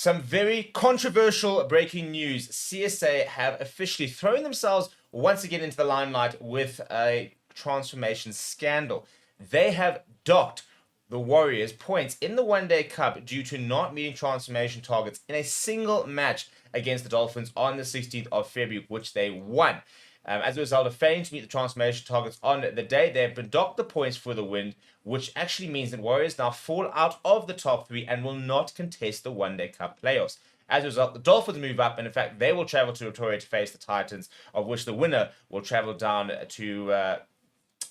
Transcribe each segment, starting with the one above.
Some very controversial breaking news. CSA have officially thrown themselves once again into the limelight with a transformation scandal. They have docked the Warriors points in the One Day Cup due to not meeting transformation targets in a single match against the Dolphins on the 16th of February, which they won. As a result of failing to meet the transformation targets on the day, they have been docked the points for the win, which actually means that Warriors now fall out of the top three and will not contest the One Day Cup playoffs. As a result, the Dolphins move up, and in fact, they will travel to Pretoria to face the Titans, of which the winner will travel down to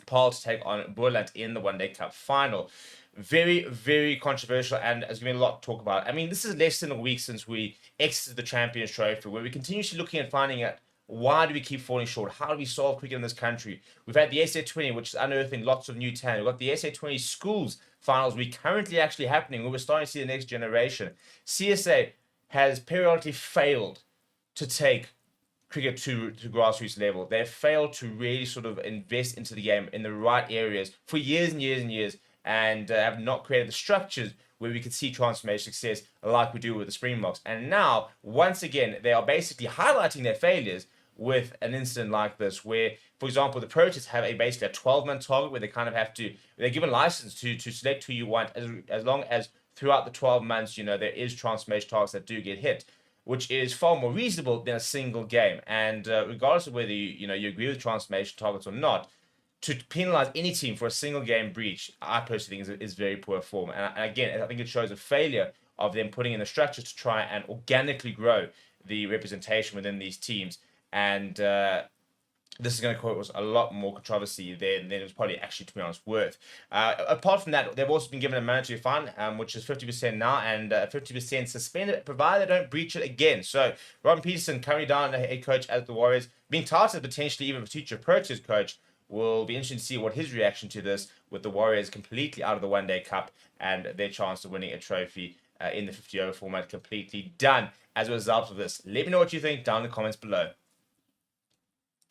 Paul to take on Boland in the One Day Cup final. Very, very controversial, and there's going to be a lot to talk about. I mean, this is less than a week since we exited the Champions Trophy, where we continuously looking at finding out why do we keep falling short? How do we solve cricket in this country? We've had the SA20, which is unearthing lots of new talent. We've got the SA20 schools finals currently actually happening, where we're starting to see the next generation. CSA has periodically failed to take cricket to grassroots level. They've failed to really sort of invest into the game in the right areas for years and years and years, and have not created the structures where we could see transformation success like we do with the Springboks. And now, once again, they are basically highlighting their failures with an incident like this, where, for example, the Protests have basically a 12-month target where they kind of have to, they're given license to select who you want as long as throughout the 12 months, there is transformation targets that do get hit, which is far more reasonable than a single game. And regardless of whether you agree with transformation targets or not, to penalize any team for a single game breach, I personally think is very poor form. And again, I think it shows a failure of them putting in the structure to try and organically grow the representation within these teams. And this is going to cause a lot more controversy than it was probably actually, to be honest, worth. Apart from that, they've also been given a mandatory fine, which is 50% now, and 50% suspended, provided they don't breach it again. So, Robin Peterson, currently down the head coach at the Warriors, being touted potentially even a future Proteas coach. Will be interesting to see what his reaction to this, with the Warriors completely out of the One Day Cup and their chance of winning a trophy in the 50-over format completely done as a result of this. Let me know what you think down in the comments below.